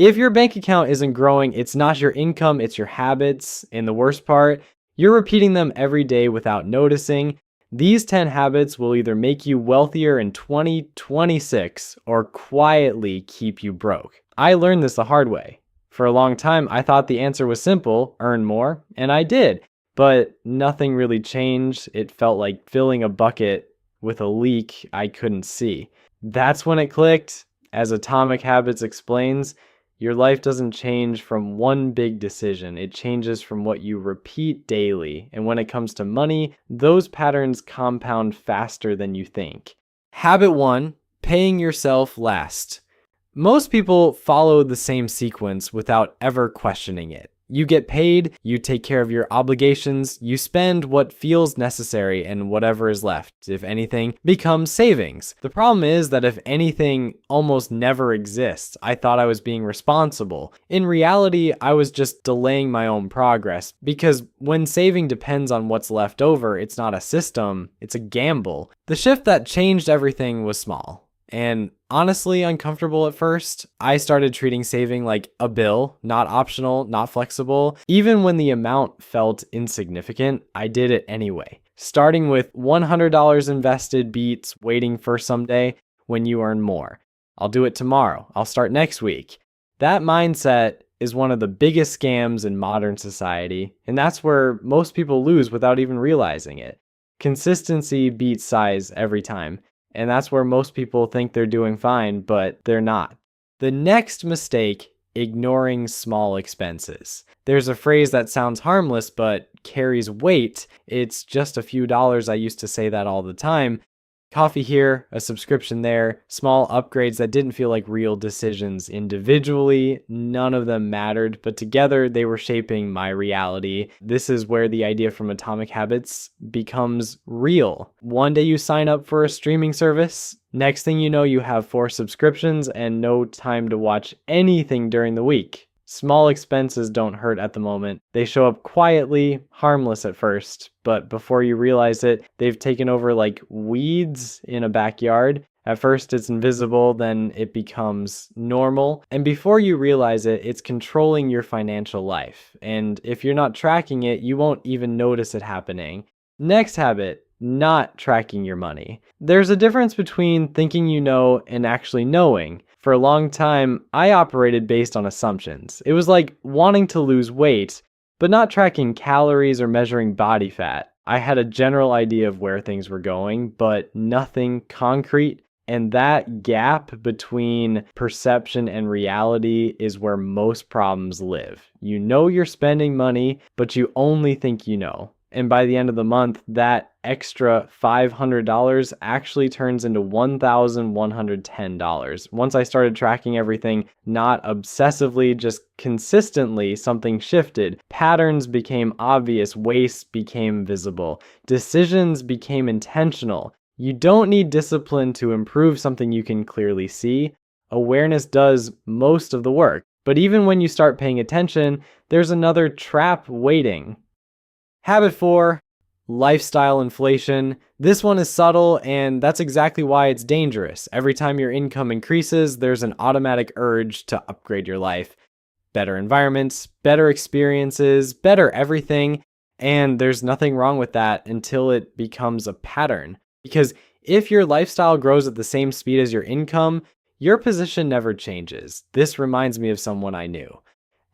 If your bank account isn't growing, it's not your income, it's your habits. And the worst part, you're repeating them every day without noticing. These 10 habits will either make you wealthier in 2026 or quietly keep you broke. I learned this the hard way. For a long time, I thought the answer was simple, earn more, and I did. But nothing really changed. It felt like filling a bucket with a leak I couldn't see. That's when it clicked. As Atomic Habits explains, your life doesn't change from one big decision. It changes from what you repeat daily. And when it comes to money, those patterns compound faster than you think. Habit 1, paying yourself last. Most people follow the same sequence without ever questioning it. You get paid, you take care of your obligations, you spend what feels necessary, and whatever is left, if anything, becomes savings. The problem is that if anything almost never exists, I thought I was being responsible. In reality, I was just delaying my own progress, because when saving depends on what's left over, it's not a system, it's a gamble. The shift that changed everything was small. And honestly uncomfortable at first. I started treating saving like a bill, not optional, not flexible. Even when the amount felt insignificant, I did it anyway. Starting with $100 invested beats waiting for someday when you earn more. I'll do it tomorrow. I'll start next week. That mindset is one of the biggest scams in modern society, and that's where most people lose without even realizing it. Consistency beats size every time. And that's where most people think they're doing fine, but they're not. The next mistake, ignoring small expenses. There's a phrase that sounds harmless, but carries weight. It's just a few dollars. I used to say that all the time. Coffee here, a subscription there, small upgrades that didn't feel like real decisions individually. None of them mattered, but together they were shaping my reality. This is where the idea from Atomic Habits becomes real. One day you sign up for a streaming service. Next thing you know, you have 4 subscriptions and no time to watch anything during the week. Small expenses don't hurt at the moment. They show up quietly, harmless at first, but before you realize it, they've taken over like weeds in a backyard. At first it's invisible, then it becomes normal. And before you realize it, it's controlling your financial life. And if you're not tracking it, you won't even notice it happening. Next habit, not tracking your money. There's a difference between thinking you know and actually knowing. For a long time, I operated based on assumptions. It was like wanting to lose weight, but not tracking calories or measuring body fat. I had a general idea of where things were going, but nothing concrete. And that gap between perception and reality is where most problems live. You know you're spending money, but you only think you know. And by the end of the month, that extra $500 actually turns into $1,110. Once I started tracking everything, not obsessively, just consistently, something shifted. Patterns became obvious, waste became visible, decisions became intentional. You don't need discipline to improve something you can clearly see. Awareness does most of the work. But even when you start paying attention, there's another trap waiting. Habit 4, lifestyle inflation. This one is subtle, and that's exactly why it's dangerous. Every time your income increases, there's an automatic urge to upgrade your life. Better environments, better experiences, better everything. And there's nothing wrong with that until it becomes a pattern. Because if your lifestyle grows at the same speed as your income, your position never changes. This reminds me of someone I knew.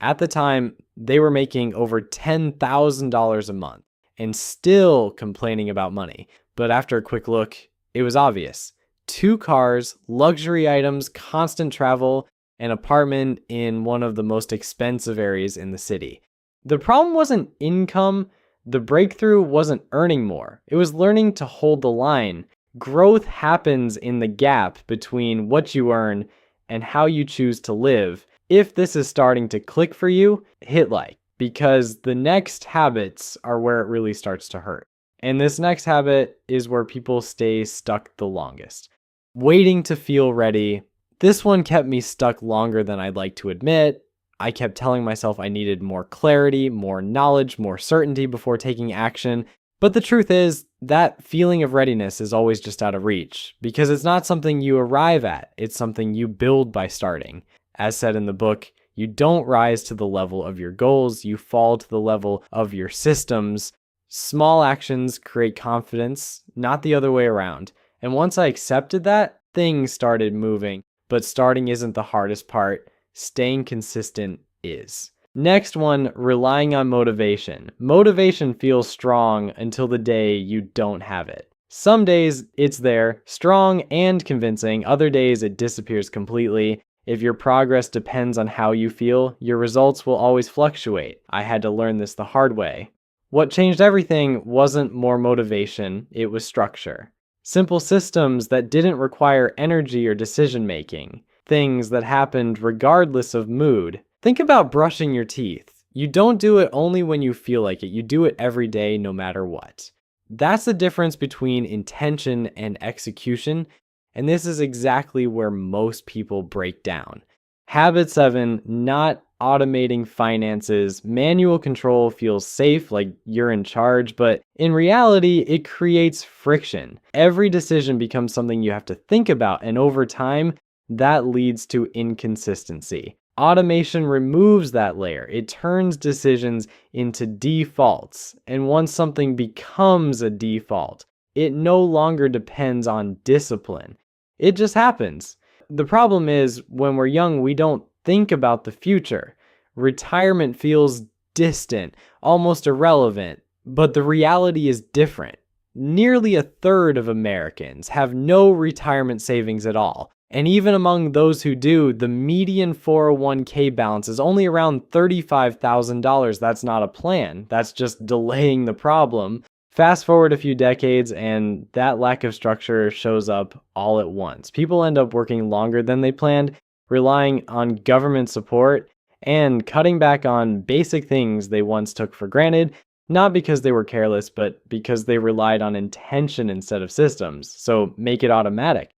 At the time, they were making over $10,000 a month and still complaining about money. But after a quick look, it was obvious. 2 cars, luxury items, constant travel, an apartment in one of the most expensive areas in the city. The problem wasn't income. The breakthrough wasn't earning more. It was learning to hold the line. Growth happens in the gap between what you earn and how you choose to live. If this is starting to click for you, hit like, because the next habits are where it really starts to hurt. And this next habit is where people stay stuck the longest. Waiting to feel ready. This one kept me stuck longer than I'd like to admit. I kept telling myself I needed more clarity, more knowledge, more certainty before taking action. But the truth is, that feeling of readiness is always just out of reach, because it's not something you arrive at, it's something you build by starting. As said in the book, you don't rise to the level of your goals, you fall to the level of your systems. Small actions create confidence, not the other way around. And once I accepted that, things started moving. But starting isn't the hardest part. Staying consistent is. Next one, relying on motivation. Motivation feels strong until the day you don't have it. Some days it's there, strong and convincing. Other days it disappears completely. If your progress depends on how you feel, your results will always fluctuate. I had to learn this the hard way. What changed everything wasn't more motivation, it was structure. Simple systems that didn't require energy or decision making. Things that happened regardless of mood. Think about brushing your teeth. You don't do it only when you feel like it. You do it every day no matter what. That's the difference between intention and execution. And this is exactly where most people break down. Habit 7, not automating finances. Manual control feels safe, like you're in charge, but in reality, it creates friction. Every decision becomes something you have to think about, and over time, that leads to inconsistency. Automation removes that layer. It turns decisions into defaults. And once something becomes a default, it no longer depends on discipline. It just happens. The problem is, when we're young, we don't think about the future. Retirement feels distant, almost irrelevant, but the reality is different. Nearly a third of Americans have no retirement savings at all. And even among those who do, the median 401k balance is only around $35,000. That's not a plan. That's just delaying the problem. Fast forward a few decades and that lack of structure shows up all at once. People end up working longer than they planned, relying on government support, and cutting back on basic things they once took for granted, not because they were careless, but because they relied on intention instead of systems. So make it automatic.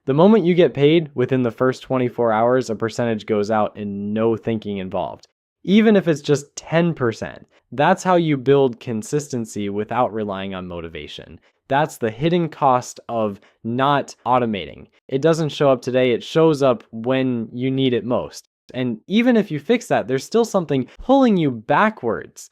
The moment you get paid, within the first 24 hours, a percentage goes out and no thinking involved. Even if it's just 10%. That's how you build consistency without relying on motivation. That's the hidden cost of not automating. It doesn't show up today, it shows up when you need it most. And even if you fix that, there's still something pulling you backwards.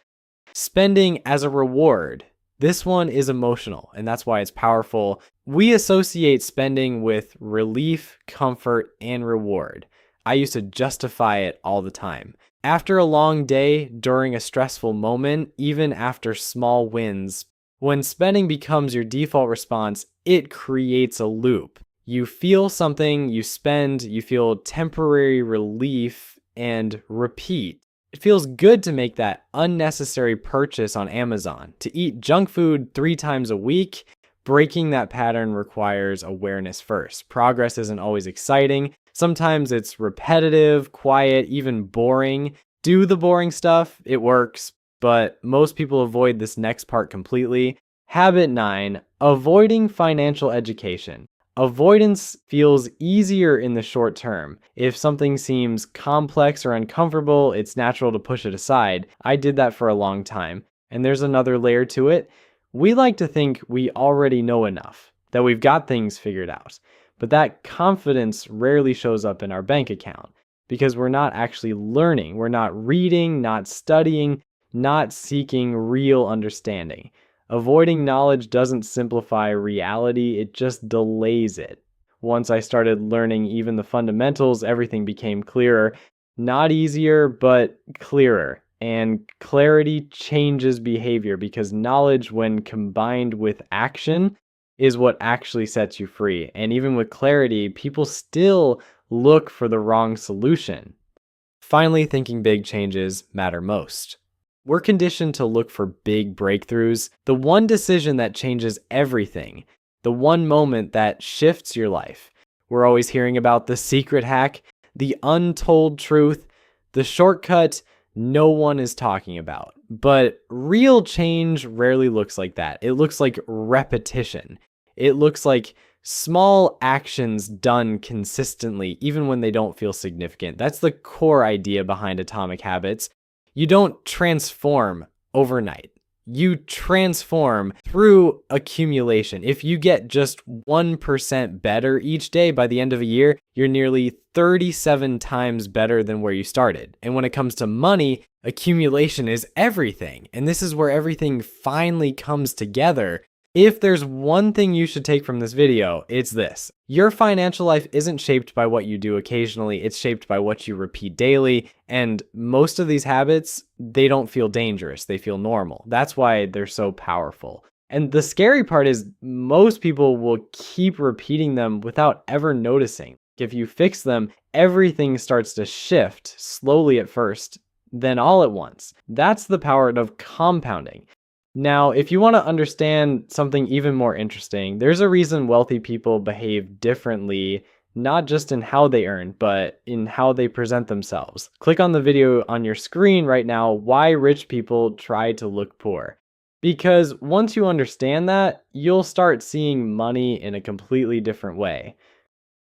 Spending as a reward. This one is emotional, and that's why it's powerful. We associate spending with relief, comfort, and reward. I used to justify it all the time. After a long day, during a stressful moment, even after small wins, when spending becomes your default response, it creates a loop. You feel something, you spend, you feel temporary relief, and repeat. It feels good to make that unnecessary purchase on Amazon. To eat junk food 3 times a week, breaking that pattern requires awareness first. Progress isn't always exciting. Sometimes it's repetitive, quiet, even boring. Do the boring stuff, it works, but most people avoid this next part completely. Habit 9, avoiding financial education. Avoidance feels easier in the short term. If something seems complex or uncomfortable, it's natural to push it aside. I did that for a long time. And there's another layer to it. We like to think we already know enough, that we've got things figured out. But that confidence rarely shows up in our bank account because we're not actually learning. We're not reading, not studying, not seeking real understanding. Avoiding knowledge doesn't simplify reality, it just delays it. Once I started learning even the fundamentals, everything became clearer. Not easier, but clearer. And clarity changes behavior because knowledge, when combined with action, is what actually sets you free. And even with clarity, people still look for the wrong solution. Finally, thinking big changes matter most. We're conditioned to look for big breakthroughs, the one decision that changes everything, the one moment that shifts your life. We're always hearing about the secret hack, the untold truth, the shortcut no one is talking about. But real change rarely looks like that. It looks like repetition. It looks like small actions done consistently, even when they don't feel significant. That's the core idea behind Atomic Habits. You don't transform overnight. You transform through accumulation. If you get just 1% better each day by the end of a year, you're nearly 37 times better than where you started. And when it comes to money, accumulation is everything. And this is where everything finally comes together. If there's one thing you should take from this video, it's this. Your financial life isn't shaped by what you do occasionally, it's shaped by what you repeat daily. And most of these habits, they don't feel dangerous, they feel normal. That's why they're so powerful. And the scary part is most people will keep repeating them without ever noticing. If you fix them, everything starts to shift slowly at first, then all at once. That's the power of compounding. Now, if you want to understand something even more interesting, there's a reason wealthy people behave differently, not just in how they earn, but in how they present themselves. Click on the video on your screen right now, why rich people try to look poor. Because once you understand that, you'll start seeing money in a completely different way.